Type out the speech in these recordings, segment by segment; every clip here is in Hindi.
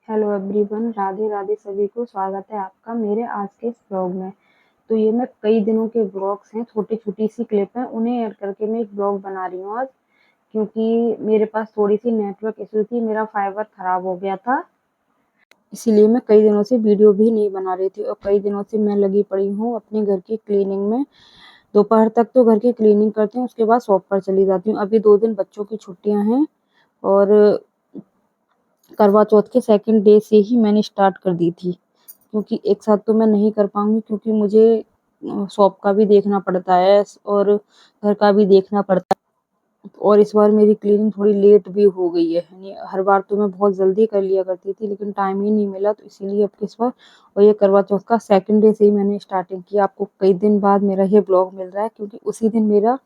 हेलो एवरीवन, राधे राधे सभी को। स्वागत है आपका मेरे आज के इस ब्लॉग में। तो ये मैं कई दिनों के ब्लॉग्स हैं, छोटी छोटी सी क्लिप हैं, उन्हें ऐड करके मैं एक ब्लॉग बना रही हूँ आज। क्योंकि मेरे पास थोड़ी सी नेटवर्क इशू थी, मेरा फाइबर खराब हो गया था, इसीलिए मैं कई दिनों से वीडियो भी नहीं बना रही थी। और कई दिनों से मैं लगी पड़ी हूँ अपने घर की क्लीनिंग में। दोपहर तक तो घर की क्लीनिंग करती हूँ, उसके बाद शॉप पर चली जाती हूँ। अभी 2 दिन बच्चों की छुट्टियां हैं और करवा चौथ के सेकंड डे से ही मैंने स्टार्ट कर दी थी। क्योंकि एक साथ तो मैं नहीं कर पाऊंगी, क्योंकि मुझे शॉप का भी देखना पड़ता है और घर का भी देखना पड़ता है। और इस बार मेरी क्लीनिंग थोड़ी लेट भी हो गई है, यानी हर बार तो मैं बहुत जल्दी कर लिया करती थी, लेकिन टाइम ही नहीं मिला, तो इसीलिए अब इस बार। और ये करवा चौथ का सेकंड डे से ही मैंने स्टार्टिंग की। आपको कई दिन बाद मेरा ये ब्लॉग मिल रहा है, क्योंकि उसी दिन मेरा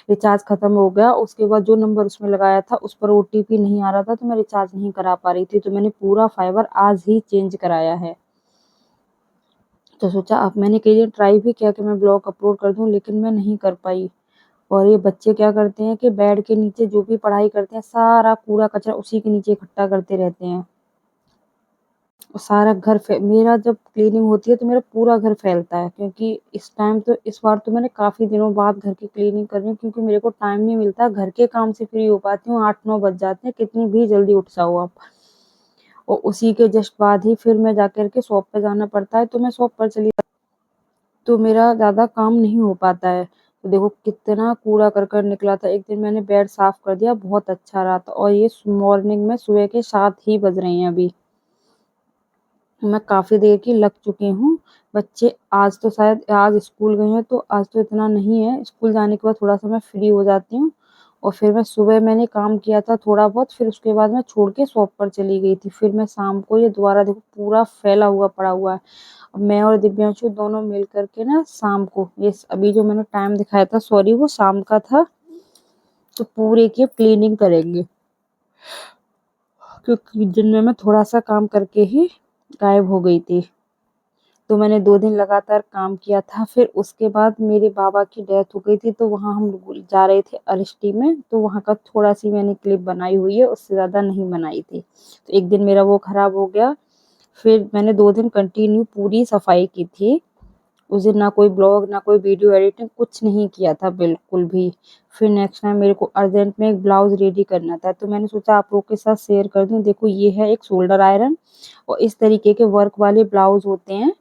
रिचार्ज खत्म हो गया। उसके बाद जो नंबर उसमें लगाया था उस पर ओटीपी नहीं आ रहा था, तो मैं रिचार्ज नहीं करा पा रही थी। तो मैंने पूरा फाइबर आज ही चेंज कराया है। तो सोचा, अब मैंने कई दिन ट्राई भी किया कि मैं ब्लॉग अपलोड कर दूं, लेकिन मैं नहीं कर पाई। और ये बच्चे क्या करते हैं कि बेड के नीचे जो भी पढ़ाई करते हैं, सारा कूड़ा कचरा उसी के नीचे इकट्ठा करते रहते हैं। और सारा घर मेरा जब क्लीनिंग होती है तो मेरा पूरा घर फैलता है। क्योंकि इस बार तो मैंने काफी दिनों बाद घर की क्लीनिंग कर रही हूँ, क्योंकि मेरे को टाइम नहीं मिलता। घर के काम से फ्री हो पाती हूँ 8-9 बज जाते हैं, कितनी भी जल्दी उठ जाओ आप। और उसी के जस्ट बाद ही फिर मैं जाकर के शॉप पे जाना पड़ता है, तो मैं शॉप पर चली, तो मेरा ज़्यादा काम नहीं हो पाता है। तो देखो कितना कूड़ा करकट निकला था। एक दिन मैंने बेड साफ कर दिया, बहुत अच्छा रहा था। और ये मॉर्निंग में सुबह के 7 ही बज रहे हैं अभी। मैं काफ़ी देर की लग चुकी हूँ। बच्चे आज तो शायद आज स्कूल गए हैं, तो आज तो इतना नहीं है। स्कूल जाने के बाद थोड़ा-सा मैं फ्री हो जाती हूँ। और फिर मैं सुबह मैंने काम किया था थोड़ा बहुत, फिर उसके बाद मैं छोड़ के शॉप पर चली गई थी। फिर मैं शाम को ये दोबारा देखो पूरा फैला हुआ पड़ा हुआ है। अब मैं और दिव्यांशु दोनों मिल कर के ना शाम को, ये अभी जो मैंने टाइम दिखाया था, सॉरी, वो शाम का था, तो पूरे की क्लीनिंग करेंगे। क्योंकि दिन में मैं थोड़ा-सा काम करके ही गायब हो गई थी। तो मैंने 2 दिन लगातार काम किया था। फिर उसके बाद मेरे बाबा की डेथ हो गई थी, तो वहाँ हम जा रहे थे अरेस्टी में, तो वहाँ का थोड़ा-सी मैंने क्लिप बनाई हुई है, उससे ज़्यादा नहीं बनाई थी। तो एक दिन मेरा वो खराब हो गया। फिर मैंने 2 दिन कंटिन्यू पूरी सफाई की थी। उस दिन ना कोई ब्लॉग, ना कोई वीडियो एडिटिंग, कुछ नहीं किया था बिल्कुल भी। फिर नेक्स्ट टाइम मेरे को अर्जेंट में एक ब्लाउज़ रेडी करना था, तो मैंने सोचा आप लोग के साथ शेयर कर दूँ। देखो ये है एक शोल्डर आयरन, और इस तरीके के वर्क वाले ब्लाउज़ होते हैं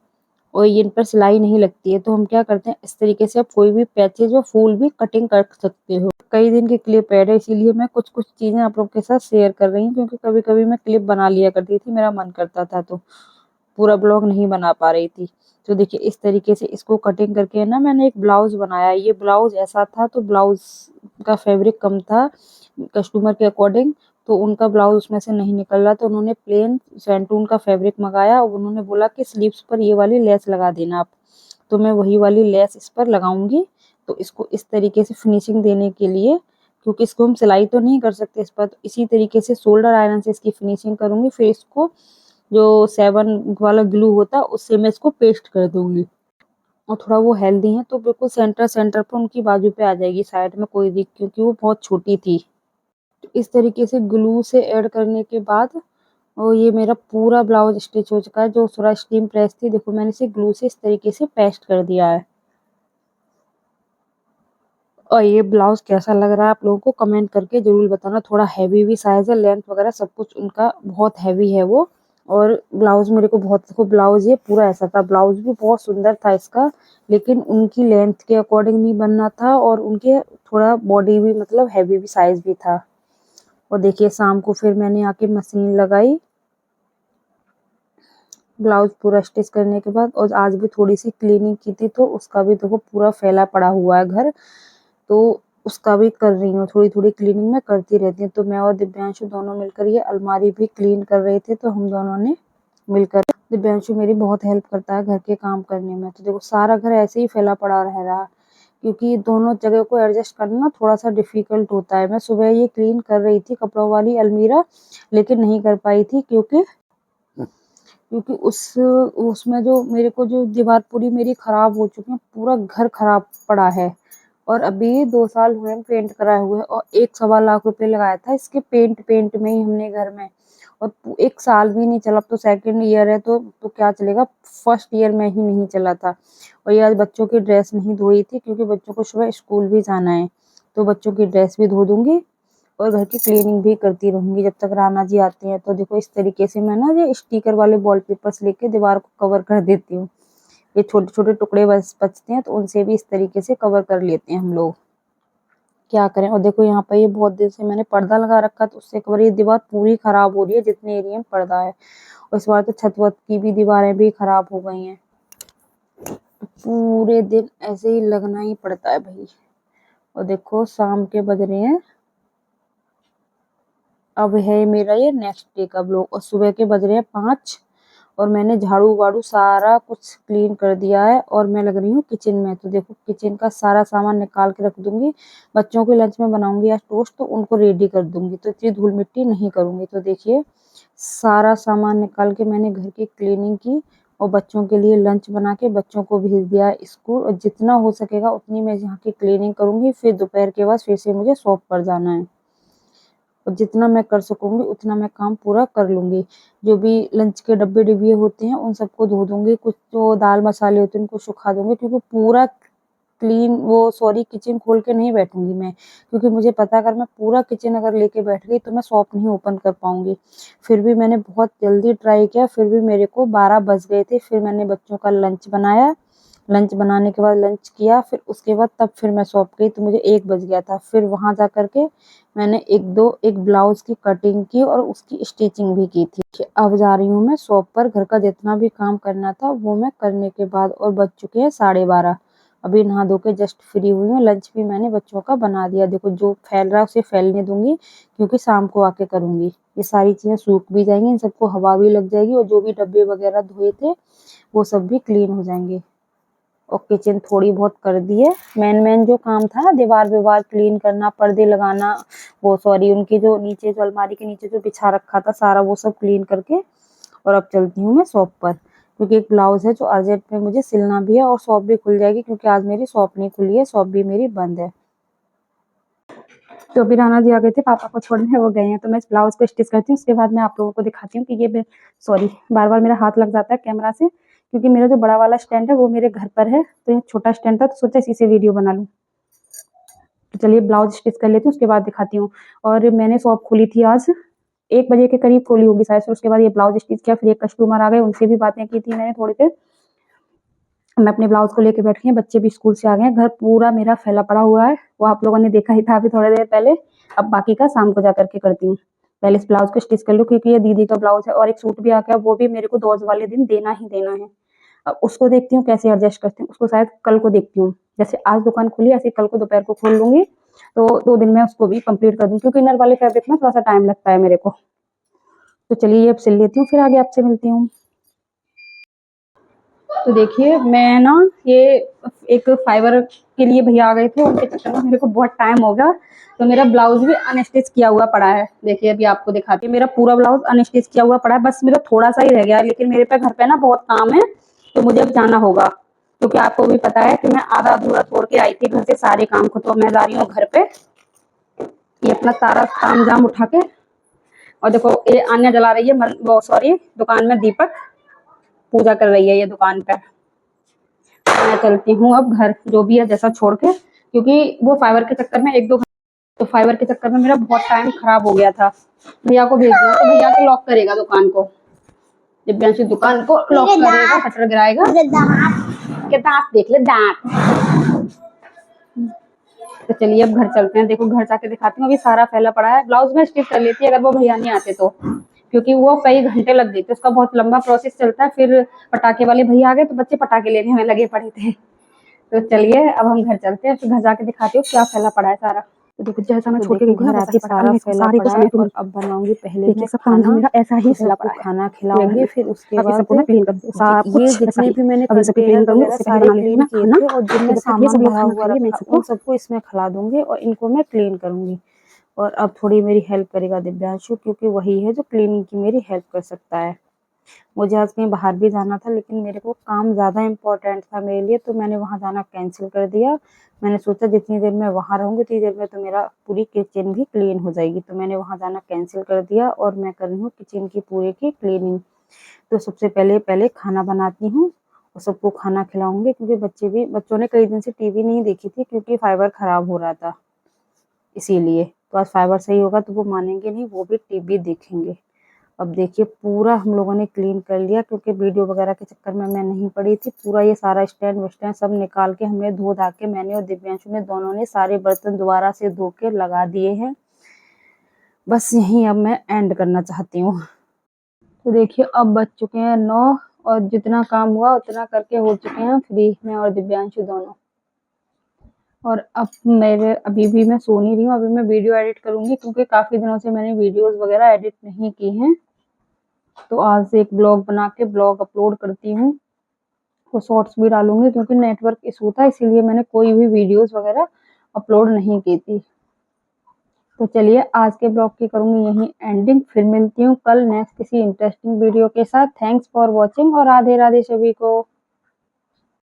और इन पर सिलाई नहीं लगती है। तो हम क्या करते हैं, इस तरीके से आप कोई भी पैचेज और फूल भी कटिंग कर सकते हो। कई दिन की क्लिप ऐड है, इसीलिए मैं कुछ-कुछ चीज़ें आप लोग के साथ शेयर कर रही हूँ, क्योंकि कभी-कभी मैं क्लिप बना लिया करती थी, मेरा मन करता था, तो पूरा ब्लॉग नहीं बना पा रही थी। तो देखिए इस तरीके से इसको कटिंग करके ना मैंने एक ब्लाउज़ बनाया। ये ब्लाउज़ ऐसा था, तो ब्लाउज़ का फैब्रिक कम था कस्टमर के अकॉर्डिंग, तो उनका ब्लाउज़ उसमें से नहीं निकल रहा, तो उन्होंने प्लेन सेंटून का फैब्रिक मँगाया और उन्होंने बोला कि स्लीव्स पर ये वाली लेस लगा देना आप। तो मैं वही वाली लेस इस पर लगाऊँगी। तो इसको इस तरीके से फिनिशिंग देने के लिए, क्योंकि इसको हम सिलाई तो नहीं कर सकते इस पर, तो इसी तरीके से शोल्डर आयरन से इसकी फिनिशिंग करूँगी। फिर इसको जो 7 वाला ग्लू होता है उससे मैं इसको पेस्ट कर दूँगी। और थोड़ा वो हेल्दी है, तो बिल्कुल सेंटर सेंटर पे उनकी बाजू पे आ जाएगी, साइड में कोई दिक, क्योंकि वो बहुत छोटी थी। तो इस तरीके से ग्लू से ऐड करने के बाद और ये मेरा पूरा ब्लाउज स्टिच हो चुका है। जो थोड़ा स्टीम प्रेस थी, देखो मैंने इसे ग्लू से इस तरीके से पेस्ट कर दिया है। और ये ब्लाउज़ कैसा लग रहा है आप लोगों को कमेंट करके ज़रूर बताना। थोड़ा हेवी भी साइज़ है, लेंथ वगैरह सब कुछ उनका बहुत हेवी है वो। और ब्लाउज़ मेरे को बहुत, देखो ब्लाउज़ ये पूरा ऐसा था, ब्लाउज़ भी बहुत सुंदर था इसका, लेकिन उनकी लेंथ के अकॉर्डिंग नहीं बनना था और उनके थोड़ा बॉडी भी मतलब हेवी भी साइज़ भी था। और देखिए शाम को फिर मैंने आके मशीन लगाई ब्लाउज़ पूरा स्टिच करने के बाद, और आज भी थोड़ी-सी क्लीनिंग की थी, तो उसका भी देखो पूरा फैला पड़ा हुआ है घर। तो उसका भी कर रही हूँ, थोड़ी-थोड़ी क्लीनिंग मैं करती रहती हूँ। तो मैं और दिव्यांशु दोनों मिलकर ये अलमारी भी क्लीन कर रहे थे, तो हम दोनों ने मिलकर, दिव्यांशु मेरी बहुत हेल्प करता है घर के काम करने में। तो देखो सारा घर ऐसे ही फैला पड़ा रह रहा, क्योंकि दोनों जगह को एडजस्ट करना थोड़ा-सा डिफ़िकल्ट होता है। मैं सुबह ये क्लीन कर रही थी कपड़ों वाली अलमीरा, लेकिन नहीं कर पाई थी, क्योंकि उसमें जो मेरे को जो दीवार पूरी मेरी खराब हो चुकी है, पूरा घर खराब पड़ा है। और अभी 2 साल हुए हैं पेंट कराए हुए, और 1 सवा लाख रुपए लगाया था इसके पेंट में ही हमने घर में। और 1 साल भी नहीं चला, अब तो सेकंड ईयर है तो क्या चलेगा, फर्स्ट ईयर में ही नहीं चला था। और ये आज बच्चों की ड्रेस नहीं धोई थी क्योंकि बच्चों को सुबह स्कूल भी जाना है, तो बच्चों की ड्रेस भी धो दूंगी और घर की क्लीनिंग भी करती रहूंगी जब तक राना जी आते हैं। तो देखो इस तरीके से मैं ना ये स्टिकर वाले वॉलपेपर्स लेके दीवार को कवर कर देती हूँ। ये छोटे छोटे टुकड़े बस बचते हैं तो उनसे भी इस तरीके से कवर कर लेते हैं हम लोग। क्या करें। और देखो यहाँ पर ये बहुत देर से मैंने पर्दा लगा रखा तो उससे कवर, ये दीवार पूरी खराब हो रही है जितने एरिया में पर्दा है। और इस बार तो छत वत की भी दीवारें भी खराब हो गई हैं, तो पूरे दिन ऐसे ही लगना ही पड़ता है भाई। और देखो शाम के बज रहे हैं, अब है मेरा ये नेक्स्ट डे का ब्लॉग, और सुबह के बज रहे हैं 5 और मैंने झाड़ू वाड़ू सारा कुछ क्लीन कर दिया है और मैं लग रही हूँ किचन में। तो देखो किचन का सारा सामान निकाल के रख दूंगी, बच्चों के लंच में बनाऊंगी आज टोस्ट तो उनको रेडी कर दूंगी, तो इतनी धूल मिट्टी नहीं करूंगी। तो देखिए सारा सामान निकाल के मैंने घर की क्लीनिंग की और बच्चों के लिए लंच बना के बच्चों को भेज दिया स्कूल। और जितना हो सकेगा उतनी मैं यहाँ की क्लीनिंग करूंगी, फिर दोपहर के बाद फिर से मुझे शॉप पर जाना है और जितना मैं कर सकूंगी उतना मैं काम पूरा कर लूंगी। जो भी लंच के डब्बे डिब्बे होते हैं उन सबको धो दूंगी, कुछ जो दाल मसाले होते हैं उनको सुखा दूंगी, क्योंकि पूरा क्लीन वो सॉरी किचन खोल के नहीं बैठूंगी मैं, क्योंकि मुझे पता है अगर मैं पूरा किचन अगर लेके बैठ गई तो मैं शॉप नहीं ओपन कर पाऊंगी। फिर भी मैंने बहुत जल्दी ट्राई किया, फिर भी मेरे को 12 बज गए थे। फिर मैंने बच्चों का लंच बनाया, लंच बनाने के बाद लंच किया, फिर उसके बाद तब फिर मैं शॉप गई तो मुझे 1 बज गया था। फिर वहां जा करके मैंने एक ब्लाउज की कटिंग की और उसकी स्टिचिंग भी की थी। अब जा रही हूँ मैं शॉप पर, घर का जितना भी काम करना था वो मैं करने के बाद, और बज चुके हैं 12:30। अभी नहा धो के जस्ट फ्री हुई हूँ, लंच भी मैंने बच्चों का बना दिया। देखो जो फैल रहा है उसे फैलने दूंगी क्योंकि शाम को आके करूंगी। ये सारी चीजें सूख भी जाएंगी, इन सबको हवा भी लग जाएगी और जो भी डब्बे वगैरह धोए थे वो सब भी क्लीन हो जाएंगे। और किचन थोड़ी बहुत कर दी है, मेन जो काम था ना दीवार विवार क्लीन करना, पर्दे लगाना, वो सॉरी उनके जो नीचे जो अलमारी के नीचे जो बिछा रखा था सारा वो सब क्लीन करके, और अब चलती हूँ मैं शॉप पर, क्योंकि एक ब्लाउज है जो अर्जेंट में मुझे सिलना भी है और शॉप भी खुल जाएगी क्योंकि आज मेरी शॉप नहीं खुली है, शॉप भी मेरी बंद है। तो अभी राना जी आ गए थे पापा को छोड़ने, वो गए हैं, तो मैं इस ब्लाउज को स्टिच करती हूँ, उसके बाद मैं आप लोगों को दिखाती हूँ कि ये सॉरी बार बार मेरा हाथ लग जाता है कैमरा से, क्योंकि मेरा जो बड़ा वाला स्टैंड है वो मेरे घर पर है, तो ये छोटा स्टैंड था तो सोचा इसी से वीडियो बना लूँ। तो चलिए ब्लाउज स्टिच कर लेती हूँ उसके बाद दिखाती हूँ। और मैंने शॉप खोली थी आज 1 बजे के करीब खोली होगी शायद, फिर उसके बाद ये ब्लाउज स्टिच किया, फिर एक कस्टमर आ गए उनसे भी बातें की थी मैंने थोड़ी देर। मैं अपने ब्लाउज को लेके बैठ गई, बच्चे भी स्कूल से आ गए हैं, घर पूरा मेरा फैला पड़ा हुआ है, वो आप लोगों ने देखा ही था अभी थोड़ी देर पहले। अब बाकी का शाम को जा करके करती हूँ, पहले इस ब्लाउज को स्टिच कर लूँ क्योंकि ये दीदी का ब्लाउज है। और एक सूट भी आ गया, वो भी मेरे को दोज वाले दिन देना ही देना है। अब उसको देखती हूँ कैसे एडजस्ट करती हूँ, उसको शायद कल को देखती हूँ, जैसे आज दुकान खुली ऐसे कल को दोपहर को खोल लूंगी, तो 2 दिन में उसको भी कंप्लीट कर दूँ, क्योंकि इनर वाले फैब्रिक में थोड़ा सा टाइम लगता है मेरे को। तो चलिए ये अब सिल लेती हूँ, फिर आगे आपसे मिलती हूँ। तो देखिए मैं ना ये एक फाइबर के लिए भैया आ गए थे, उनके चक्कर में मेरे को बहुत टाइम हो गया, तो मेरा ब्लाउज भी अनस्टिच किया हुआ पड़ा है। देखिए अभी आपको दिखाती हूँ, मेरा पूरा ब्लाउज अनस्टिच किया हुआ पड़ा है, बस मेरा थोड़ा सा ही रह गया है, लेकिन मेरे पे घर पे ना बहुत काम है तो मुझे अब जाना होगा, क्योंकि आपको भी पता है कि मैं आधा अधूरा छोड़ के आई थी घर से सारे काम को, तो मैं जा रही हूँ घर पे ये अपना सारा काम जाम उठा के। और देखो ये आन्या जला रही है वो सॉरी दुकान में दीपक पूजा कर रही है ये दुकान पे। मैं चलती हूँ अब घर, जो भी है जैसा छोड़ के, क्योंकि वो फाइबर के चक्कर में 1-2 तो फाइबर के चक्कर में मेरा बहुत टाइम खराब हो गया था। भैया को भेज दिया तो भैया के लॉक करेगा दुकान को, दिव्यांशु दुकान को लॉक करेगा, शटर गिराएगा के दांत देख ले दांत। तो चलिए अब घर चलते हैं, देखो घर जाके दिखाती हूँ। अभी सारा फैला पड़ा है, ब्लाउज में स्टिच कर लेती है अगर वो भैया नहीं आते तो, क्योंकि वो कई घंटे लग गए थे, उसका बहुत लंबा प्रोसेस चलता है। फिर पटाखे वाले भैया आ गए तो बच्चे पटाखे लेने में लगे पड़े थे। तो चलिए अब हम घर चलते हैं, फिर घर जाके दिखाती हूँ क्या फैला पड़ा है सारा। तो देखो जैसा मैं छोड़ के गई थी ना वैसा ही पड़ा है, सारा फैला पड़ा है। और अब बनाऊंगी पहले मैं सब खाना, मेरा ऐसा ही फैला सबको पड़ा है। खाना खिलाऊंगी, फिर उसके बाद सबको ना क्लीन कर सब ये कुछ जितने भी मैंने अभी सबको कंटेनर क्लीन करूंगी, वगैरह उससे पहले सारे बना लेती हूँ क्लीन ना किए खाना, थे और जिनमें जब तक ये सामान सब लोग भरा खाना हुआ खाएंगे मैं रखा सबको उन सबको इसमें खिला दूंगी और इनको मैं क्लीन करूंगी। और अब थोड़ी मेरी हेल्प करेगा दिव्यांशु, क्योंकि वही है जो क्लीनिंग की मेरी हेल्प कर सकता है। मुझे आज कहीं बाहर भी जाना था, लेकिन मेरे को काम ज़्यादा इम्पोर्टेंट था मेरे लिए, तो मैंने वहाँ जाना कैंसिल कर दिया। मैंने सोचा जितनी देर मैं वहाँ रहूँगी उतनी देर में तो मेरा पूरी किचन भी क्लीन हो जाएगी, तो मैंने वहाँ जाना कैंसिल कर दिया और मैं कर रही हूँ किचन की पूरे की क्लीनिंग। तो सबसे पहले खाना बनाती हूँ और सबको खाना खिलाऊँगी, क्योंकि बच्चों ने कई दिन से टीवी नहीं देखी थी, क्योंकि फाइबर खराब हो रहा था इसीलिए। तो आज फाइबर सही होगा तो वो मानेंगे नहीं, वो भी टीवी देखेंगे। अब देखिए पूरा हम लोगों ने क्लीन कर लिया, क्योंकि वीडियो वगैरह के चक्कर में मैं नहीं पड़ी थी। पूरा ये सारा स्टैंड वस्टैंड सब निकाल के हमने धो धा के, मैंने और दिव्यांशु ने दोनों ने सारे बर्तन दोबारा से धो के लगा दिए हैं। बस यहीं अब मैं एंड करना चाहती हूँ। तो देखिए अब बज चुके हैं 9 और जितना काम हुआ उतना करके हो चुके हैं फ्री, मैं और दिव्यांशु दोनों। और अब अभी भी मैं सो नहीं रही हूँ, अभी मैं वीडियो एडिट करूँगी, क्योंकि काफ़ी दिनों से मैंने वीडियोज़ वगैरह एडिट नहीं की हैं। तो आज से एक ब्लॉग बना के ब्लॉग अपलोड करती हूँ, वो शॉर्ट्स भी डालूँगी, क्योंकि नेटवर्क इशू था इसीलिए मैंने कोई भी वीडियोज़ वगैरह अपलोड नहीं की थी। तो चलिए आज के ब्लॉग की करूँगी यहीं एंडिंग, फिर मिलती हूँ कल नेक्स्ट किसी इंटरेस्टिंग वीडियो के साथ। थैंक्स फॉर वॉचिंग और राधे राधे सभी को।